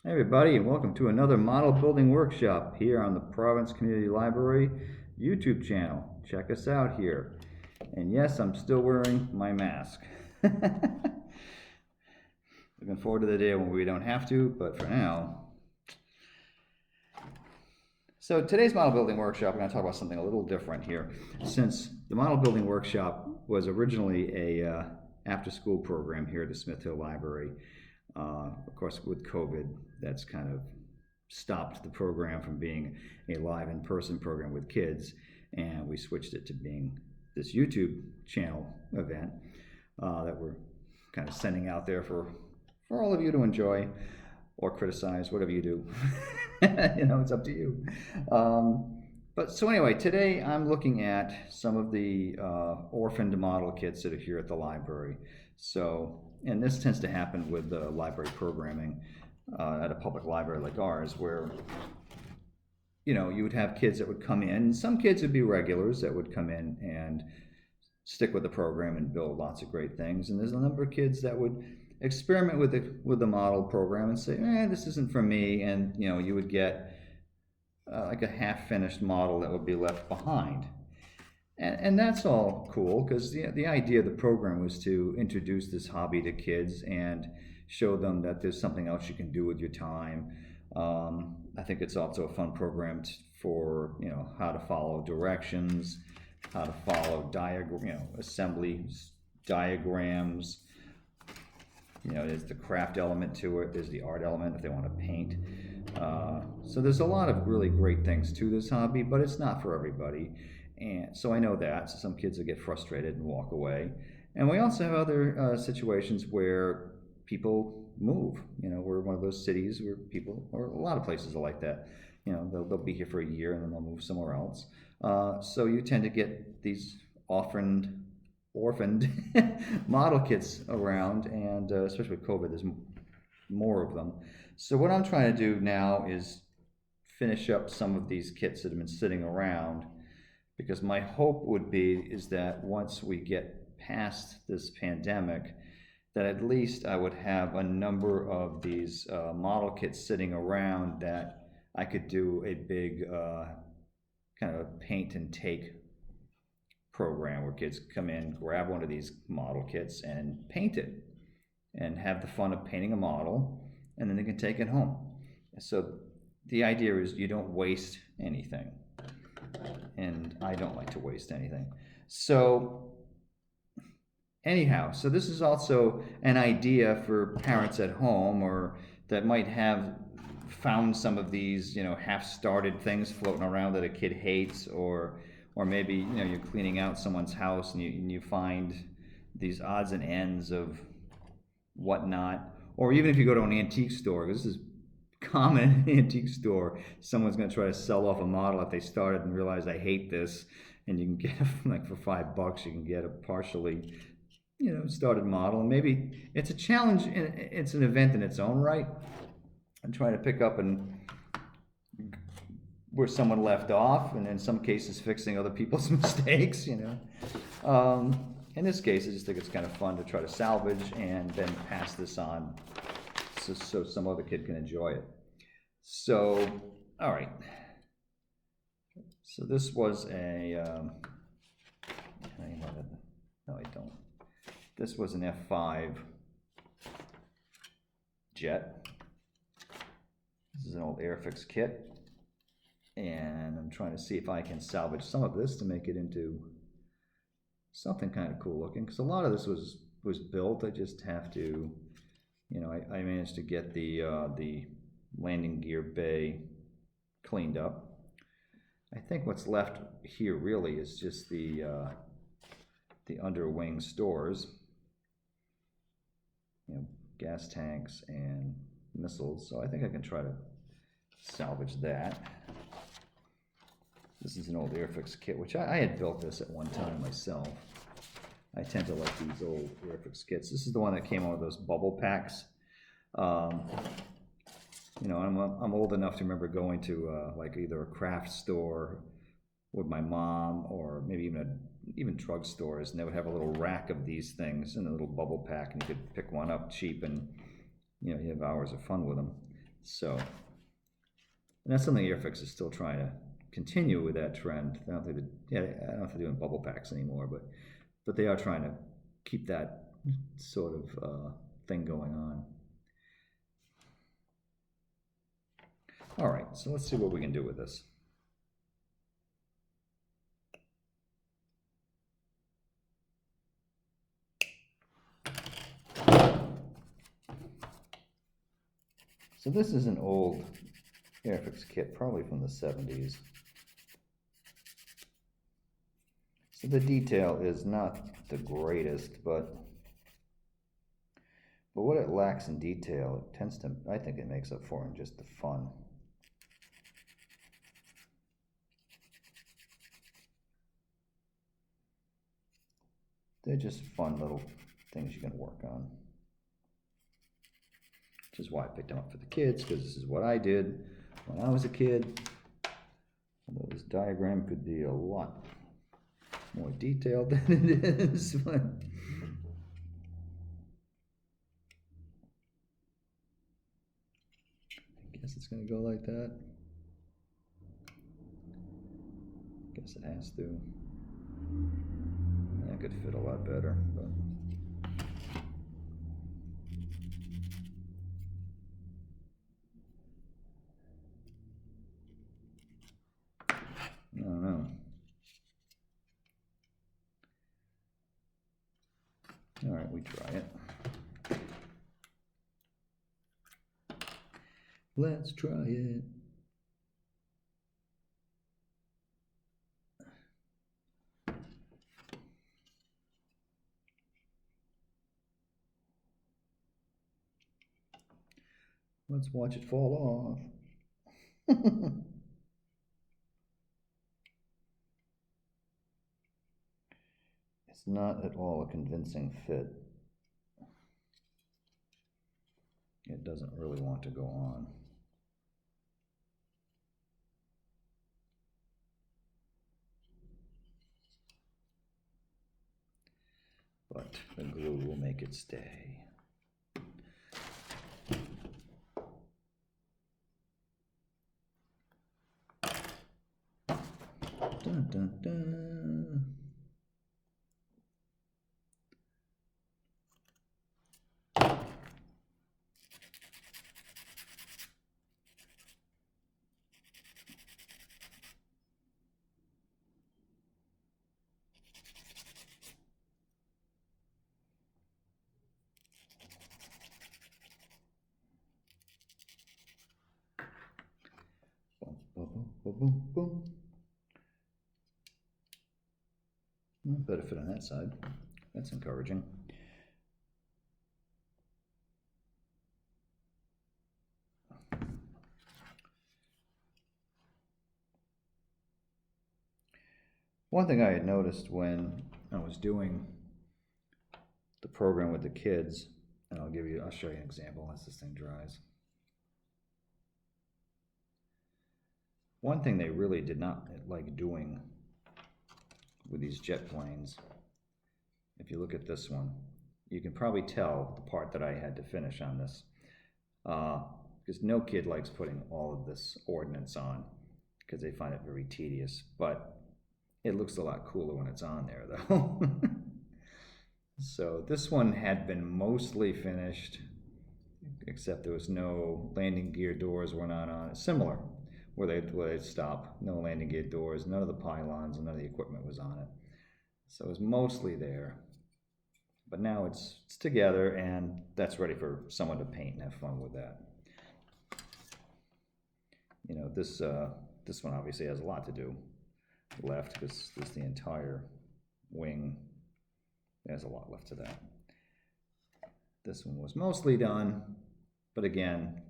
Hey everybody, and welcome to another model building workshop here on the Providence Community Library YouTube channel. Check us out here. And yes, I'm still wearing my mask. Looking forward to the day when we don't have to, but for now. So today's model building workshop, I'm going to talk about something a little different here. Since the model building workshop was originally a after-school program here at the Smith Hill Library, of course, with COVID, that's kind of stopped the program from being a live in-person program with kids, and we switched it to being this YouTube channel event that we're kind of sending out there for all of you to enjoy or criticize, whatever you do. It's up to you. But so anyway, today I'm looking at some of the orphaned model kits that are here at the library. So, and this tends to happen with the library programming at a public library like ours, where you would have kids that would come in. Some kids would be regulars that would come in and stick with the program and build lots of great things. And there's a number of kids that would experiment with the model program and say, this isn't for me. And you would get like a half-finished model that would be left behind. And that's all cool, because the idea of the program was to introduce this hobby to kids and show them that there's something else you can do with your time. I think it's also a fun program for how to follow directions, how to follow assembly diagrams. There's the craft element to it. There's the art element if they want to paint. So there's a lot of really great things to this hobby, but it's not for everybody. And so I know that. So some kids will get frustrated and walk away. And we also have other situations where people move. We're one of those cities where people, or a lot of places are like that. They'll be here for a year and then they'll move somewhere else. So you tend to get these orphaned model kits around, and especially with COVID, there's more of them. So what I'm trying to do now is finish up some of these kits that have been sitting around, because my hope is that once we get past this pandemic, that at least I would have a number of these model kits sitting around that I could do a big kind of paint and take program where kids come in, grab one of these model kits and paint it and have the fun of painting a model, and then they can take it home. So the idea is you don't waste anything, and I don't like to waste anything. So anyhow, so this is also an idea for parents at home, or that might have found some of these half-started things floating around that a kid hates, or maybe you're cleaning out someone's house and you find these odds and ends of whatnot. Or even if you go to an antique store, because this is common in an antique store, someone's going to try to sell off a model if they started and realize I hate this, and you can get like for $5 you can get a partially started model. And maybe it's a challenge, it's an event in its own right. I'm trying to pick up and where someone left off, and in some cases fixing other people's mistakes. In this case, I just think it's kind of fun to try to salvage and then pass this on so some other kid can enjoy it. So, all right. So this was no, I don't. This was an F-5 jet. This is an old Airfix kit. And I'm trying to see if I can salvage some of this to make it into something kind of cool looking, because a lot of this was built. I just have to, I managed to get the landing gear bay cleaned up. I think what's left here really is just the underwing stores, gas tanks and missiles. So I think I can try to salvage that. This is an old Airfix kit, which I had built this at one time myself. I tend to like these old Airfix kits. This is the one that came out with those bubble packs. I'm old enough to remember going to like either a craft store with my mom, or maybe even drug stores, and they would have a little rack of these things in a little bubble pack, and you could pick one up cheap, and you have hours of fun with them. So, and that's something Airfix is still trying to continue with that trend. I don't think I don't know if they're doing bubble packs anymore, but they are trying to keep that sort of thing going on. All right, so let's see what we can do with this. So this is an old Airfix kit, probably from the 70s. So the detail is not the greatest, but what it lacks in detail, it tends to, I think it makes up for in just the fun. They're just fun little things you can work on. Which is why I picked them up for the kids, because this is what I did when I was a kid. Although this diagram could be a lot more detailed than it is. But I guess it's going to go like that. I guess it has to. That could fit a lot better, but I don't know. All right, we try it. Let's try it. Let's watch it fall off. It's not at all a convincing fit. It doesn't really want to go on. But the glue will make it stay. Dun, dun, dun. Boom, boom, boom, boom, boom. Better fit on that side. That's encouraging. One thing I had noticed when I was doing the program with the kids, and I'll show you an example as this thing dries. One thing they really did not like doing with these jet planes, if you look at this one, you can probably tell the part that I had to finish on this, because no kid likes putting all of this ordnance on because they find it very tedious, but it looks a lot cooler when it's on there though. So this one had been mostly finished, except there was no landing gear doors were not on it. Similar, where they'd stop, no landing gear doors, none of the pylons, and none of the equipment was on it. So it was mostly there. But now it's together, and that's ready for someone to paint and have fun with that. You know, this one obviously has a lot to do left, because there's the entire wing. There's a lot left to that. This one was mostly done, but again,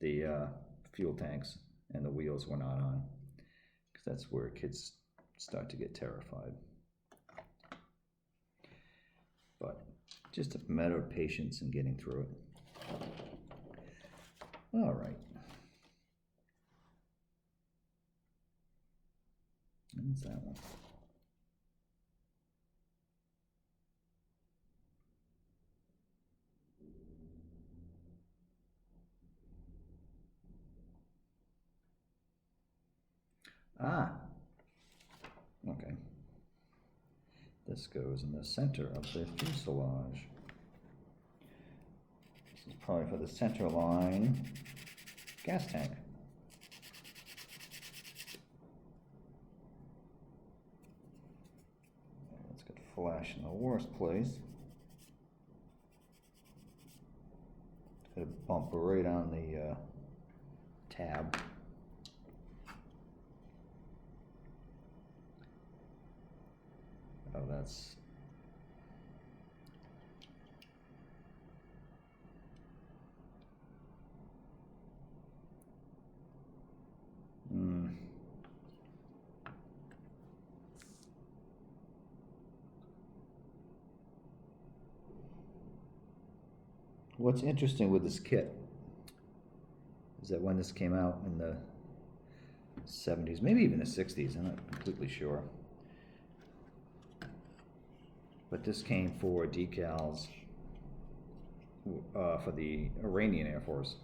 the fuel tanks and the wheels were not on, because that's where kids start to get terrified. But just a matter of patience and getting through it. All right. What's that one? Ah, okay. This goes in the center of the fuselage. This is probably for the center line gas tank. Let's get flash in the worst place. Got a bump right on the tab. Oh, that's What's interesting with this kit is that when this came out in the 70s, maybe even the 60s, I'm not completely sure, but this came for decals for the Iranian Air Force.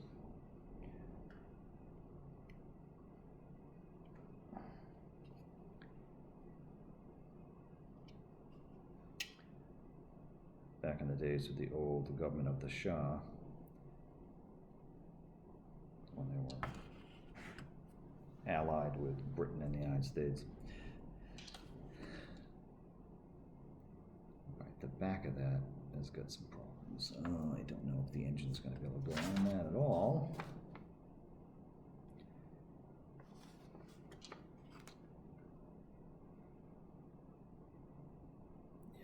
Back in the days of the old government of the Shah, when they were allied with Britain and the United States. All right, the back of that has got some problems. I don't know if the engine's going to be able to go on that at all.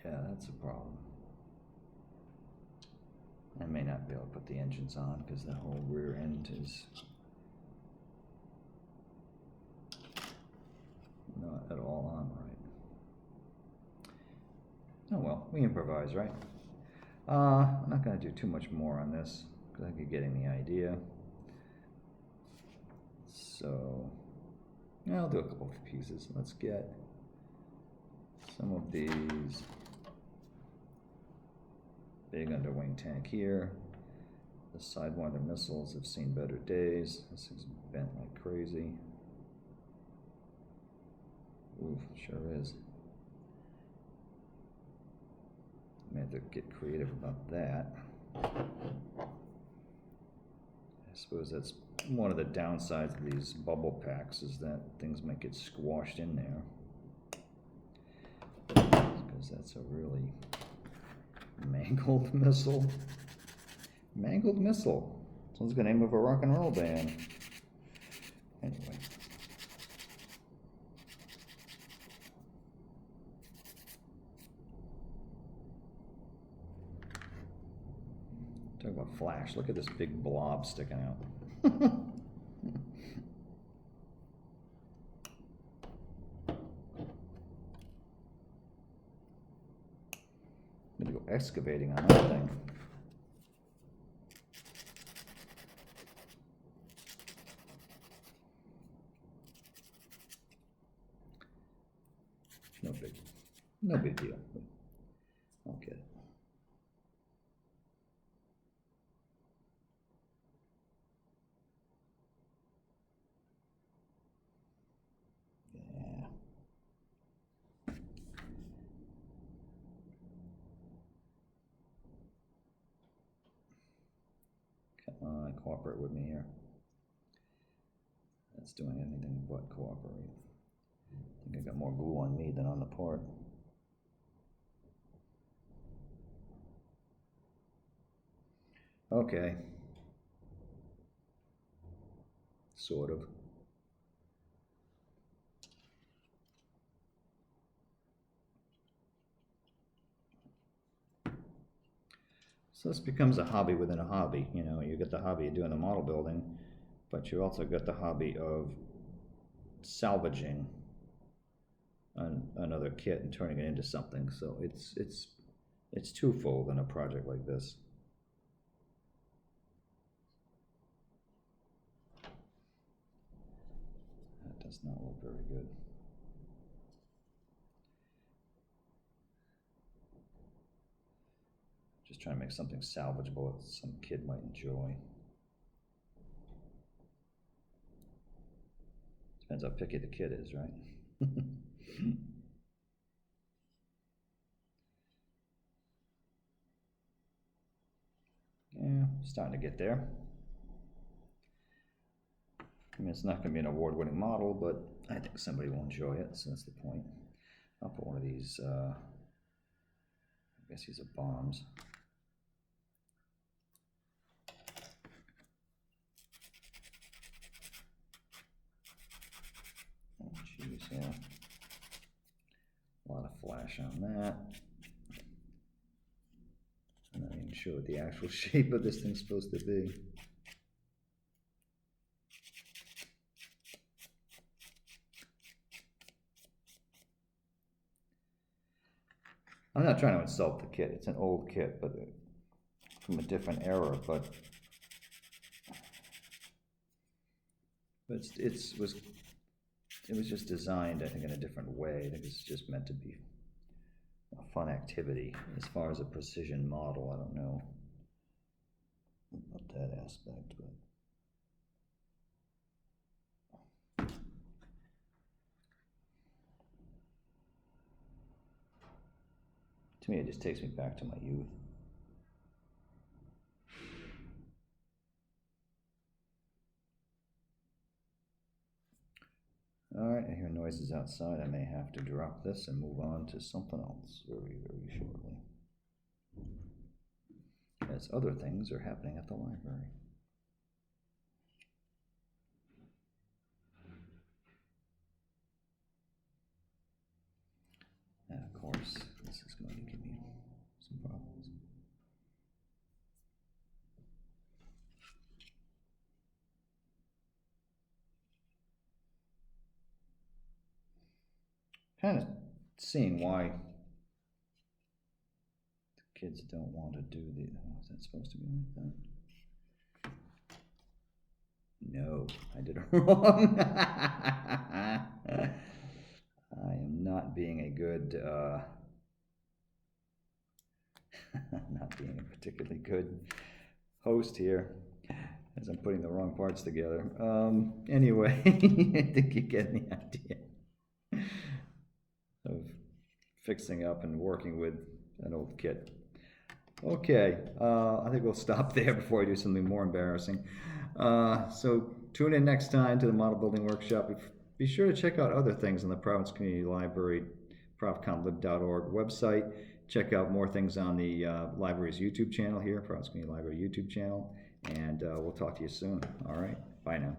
Yeah, that's a problem. I may not be able to put the engines on because the whole rear end is not at all on right. Oh well, we improvise, right? I'm not going to do too much more on this because I think you're getting the idea. So, yeah, I'll do a couple of pieces. Let's get some of these. Big underwing tank here. The Sidewinder missiles have seen better days. This is bent like crazy. Oof, sure is. I may have to get creative about that. I suppose that's one of the downsides of these bubble packs, is that things might get squashed in there. Because that's a really mangled missile. Mangled missile. Sounds like the name of a rock and roll band. Anyway. Talk about flash. Look at this big blob sticking out. I'm gonna go excavating on that thing. No big deal. Okay. Yeah. Come on, cooperate with me here. That's doing anything but cooperate. I think I got more glue on me than on the part. Okay. Sort of. So this becomes a hobby within a hobby. You know, you get the hobby of doing the model building, but you also got the hobby of salvaging another kit and turning it into something. So it's twofold in a project like this. That does not look very good. Just trying to make something salvageable that some kid might enjoy. Depends how picky the kid is, right? Yeah, starting to get there. I mean, it's not going to be an award-winning model, but I think somebody will enjoy it, so that's the point. I'll put one of these, I guess these are bombs. Oh, jeez, yeah. A lot of flash on that. I'm not even sure what the actual shape of this thing's supposed to be. I'm not trying to insult the kit. It's an old kit, but from a different era. But it was just designed, I think, in a different way. I think it's just meant to be a fun activity. As far as a precision model, I don't know about that aspect, but. To me, it just takes me back to my youth. Alright, I hear noises outside. I may have to drop this and move on to something else very, very shortly. As other things are happening at the library. And of course, this is going to give me some problems. Kind of seeing why the kids don't want to do the. Oh, is that supposed to be like that? No, I did it wrong. I am not being a good, not being a particularly good host here, as I'm putting the wrong parts together. Anyway, I think you get the idea of fixing up and working with an old kit. Okay, I think we'll stop there before I do something more embarrassing. So tune in next time to the Model Building Workshop. Be sure to check out other things on the Providence Community Library, profcomlib.org website. Check out more things on the library's YouTube channel here, Providence Community Library YouTube channel. And we'll talk to you soon. All right, bye now.